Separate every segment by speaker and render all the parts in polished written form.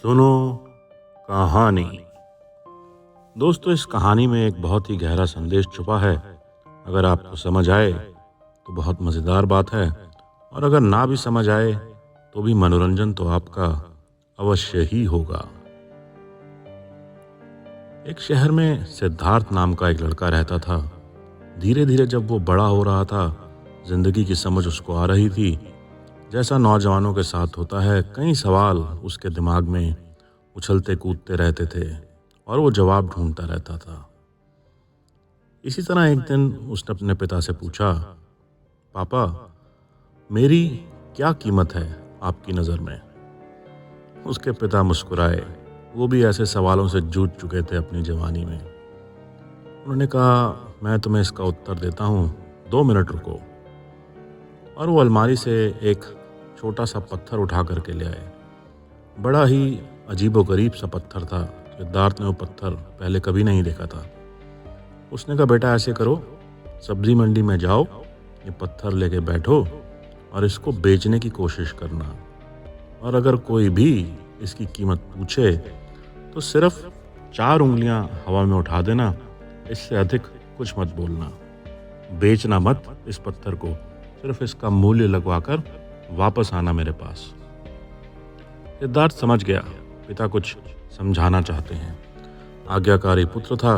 Speaker 1: सुनो कहानी। दोस्तों, इस कहानी में एक बहुत ही गहरा संदेश छुपा है। अगर आपको समझ आए तो बहुत मज़ेदार बात है, और अगर ना भी समझ आए तो भी मनोरंजन तो आपका अवश्य ही होगा। एक शहर में सिद्धार्थ नाम का एक लड़का रहता था। धीरे धीरे जब वो बड़ा हो रहा था, जिंदगी की समझ उसको आ रही थी। जैसा नौजवानों के साथ होता है, कई सवाल उसके दिमाग में उछलते कूदते रहते थे और वो जवाब ढूंढता रहता था। इसी तरह एक दिन उसने अपने पिता से पूछा, पापा, मेरी क्या कीमत है आपकी नज़र में? उसके पिता मुस्कुराए। वो भी ऐसे सवालों से जूझ चुके थे अपनी जवानी में। उन्होंने कहा, मैं तुम्हें इसका उत्तर देता हूँ, 2 मिनट रुको। और वो अलमारी से एक छोटा सा पत्थर उठा करके ले आए। बड़ा ही अजीबोगरीब सा पत्थर था। सिद्धार्थ ने वो पत्थर पहले कभी नहीं देखा था। उसने कहा, बेटा ऐसे करो, सब्जी मंडी में जाओ, ये पत्थर लेके बैठो और इसको बेचने की कोशिश करना। और अगर कोई भी इसकी कीमत पूछे तो सिर्फ 4 उंगलियां हवा में उठा देना, इससे अधिक कुछ मत बोलना। बेचना मत इस पत्थर को, सिर्फ इसका मूल्य लगवाकर वापस आना मेरे पास। सिद्धार्थ समझ गया, पिता कुछ समझाना चाहते हैं। आज्ञाकारी पुत्र था।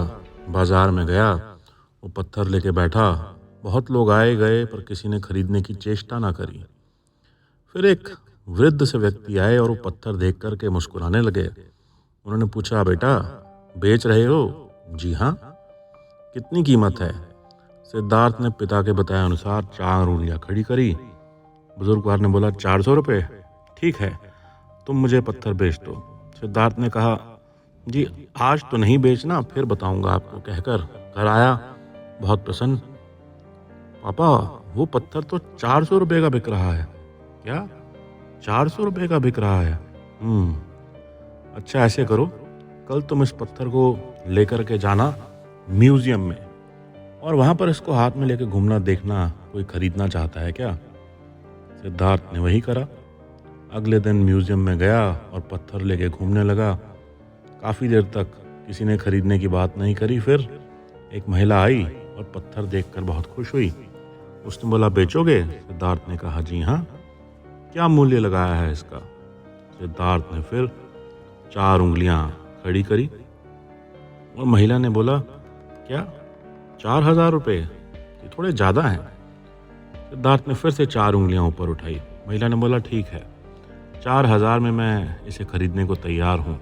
Speaker 1: बाजार में गया, वो पत्थर लेके बैठा। बहुत लोग आए गए, पर किसी ने खरीदने की चेष्टा ना करी। फिर एक वृद्ध से व्यक्ति आए और वो पत्थर देख करके मुस्कुराने लगे। उन्होंने पूछा, बेटा बेच रहे हो? जी हाँ। कितनी कीमत है? सिद्धार्थ ने पिता के बताए अनुसार 4 उंगलियां खड़ी करी। बुजुर्गवार ने बोला, 400 रुपये? ठीक है, तुम मुझे पत्थर बेच दो। सिद्धार्थ ने कहा, जी आज तो नहीं बेचना, फिर बताऊंगा आपको, कहकर घर आया बहुत प्रसन्न। पापा, वो पत्थर तो 400 रुपये का बिक रहा है। क्या? 400 रुपये का बिक रहा है? अच्छा ऐसे करो, कल तुम इस पत्थर को लेकर के जाना म्यूजियम में, और वहां पर इसको हाथ में लेके घूमना, देखना कोई खरीदना चाहता है क्या। सिद्धार्थ ने वही करा। अगले दिन म्यूजियम में गया और पत्थर लेके घूमने लगा। काफ़ी देर तक किसी ने खरीदने की बात नहीं करी। फिर एक महिला आई और पत्थर देखकर बहुत खुश हुई। उसने बोला, बेचोगे? सिद्धार्थ ने कहा, जी हाँ। क्या मूल्य लगाया है इसका? सिद्धार्थ ने फिर 4 उंगलियां खड़ी करी और महिला ने बोला, क्या 4000 रुपये? ये थोड़े ज़्यादा हैं। सिद्धार्थ ने फिर से 4 उंगलियां ऊपर उठाई। महिला ने बोला, ठीक है, 4000 में मैं इसे खरीदने को तैयार हूँ।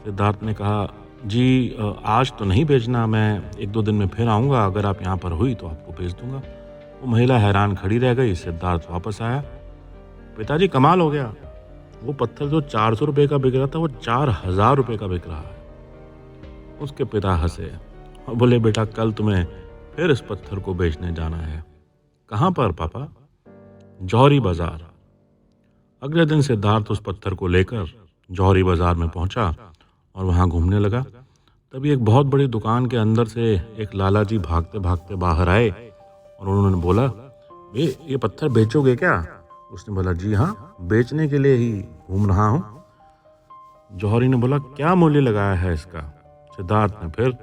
Speaker 1: सिद्धार्थ ने कहा, जी आज तो नहीं बेचना, मैं 1-2 दिन में फिर आऊँगा, अगर आप यहाँ पर हुई तो आपको बेच दूंगा। वो महिला हैरान खड़ी रह गई। सिद्धार्थ वापस आया। पिताजी, कमाल हो गया, वो पत्थर जो 400 रुपये का बिक रहा था, वो 4000 रुपये का बिक रहा है। उसके पिता हंसे और बोले, बेटा कल तुम्हें फिर इस पत्थर को बेचने जाना है। कहाँ पर पापा? जौहरी बाजार। अगले दिन सिद्धार्थ उस पत्थर को लेकर जौहरी बाजार में पहुंचा और वहां घूमने लगा। तभी एक बहुत बड़ी दुकान के अंदर से एक लाला जी भागते भागते बाहर आए और उन्होंने बोला, ये पत्थर बेचोगे क्या? उसने बोला, जी हाँ, बेचने के लिए ही घूम रहा हूँ। जौहरी ने बोला, क्या मूल्य लगाया है इसका? सिद्धार्थ ने फिर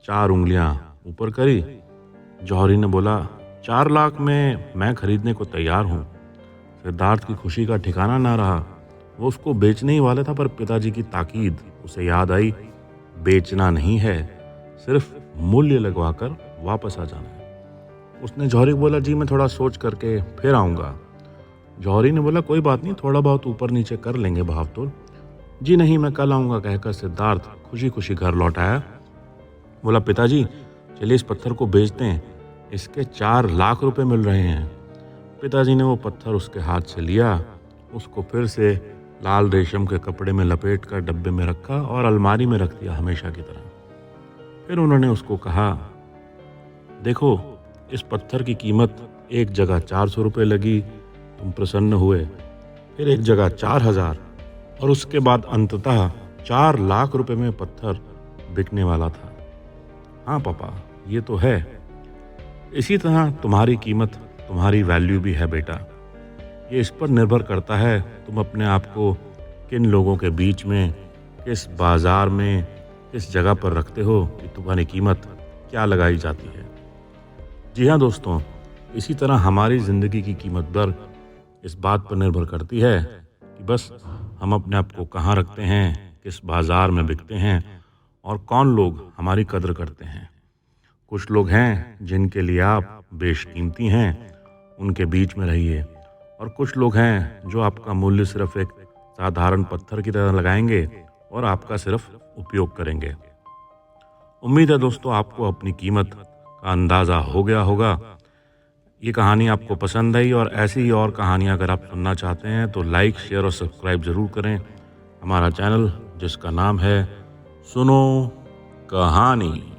Speaker 1: 4 उंगलियां ऊपर करी। जौहरी ने बोला, 4 लाख में मैं खरीदने को तैयार हूँ। सिद्धार्थ की खुशी का ठिकाना ना रहा। वो उसको बेचने ही वाला था, पर पिताजी की ताकीद उसे याद आई। बेचना नहीं है, सिर्फ मूल्य लगवाकर वापस आ जाना है। उसने जौहरी को बोला, जी मैं थोड़ा सोच करके फिर आऊँगा। जौहरी ने बोला, कोई बात नहीं, थोड़ा बहुत ऊपर नीचे कर लेंगे भाव तोल। जी नहीं, मैं कल आऊँगा, कहकर सिद्धार्थ खुशी खुशी घर लौट आया। बोला, पिताजी चलिए इस पत्थर को बेचते हैं, इसके 4 लाख रुपए मिल रहे हैं। पिताजी ने वो पत्थर उसके हाथ से लिया, उसको फिर से लाल रेशम के कपड़े में लपेट कर डब्बे में रखा और अलमारी में रख दिया हमेशा की तरह। फिर उन्होंने उसको कहा, देखो इस पत्थर की कीमत एक जगह 400 रुपये लगी, तुम प्रसन्न हुए। फिर एक जगह 4000, और उसके बाद अंततः 4 लाख रुपए में पत्थर बिकने वाला था। हाँ पापा, ये तो है। इसी तरह तुम्हारी कीमत, तुम्हारी वैल्यू भी है बेटा। ये इस पर निर्भर करता है तुम अपने आप को किन लोगों के बीच में, किस बाज़ार में, किस जगह पर रखते हो कि तुम्हारी कीमत क्या लगाई जाती है। जी हाँ दोस्तों, इसी तरह हमारी ज़िंदगी की कीमत पर इस बात पर निर्भर करती है कि बस हम अपने आप को कहाँ रखते हैं, किस बाज़ार में बिकते हैं और कौन लोग हमारी कद्र करते हैं। कुछ लोग हैं जिनके लिए आप बेशकीमती हैं, उनके बीच में रहिए, और कुछ लोग हैं जो आपका मूल्य सिर्फ एक साधारण पत्थर की तरह लगाएंगे और आपका सिर्फ उपयोग करेंगे। उम्मीद है दोस्तों आपको अपनी कीमत का अंदाज़ा हो गया होगा। ये कहानी आपको पसंद आई, और ऐसी ही और कहानियाँ अगर आप सुनना चाहते हैं तो लाइक, शेयर और सब्सक्राइब ज़रूर करें हमारा चैनल, जिसका नाम है सुनो कहानी।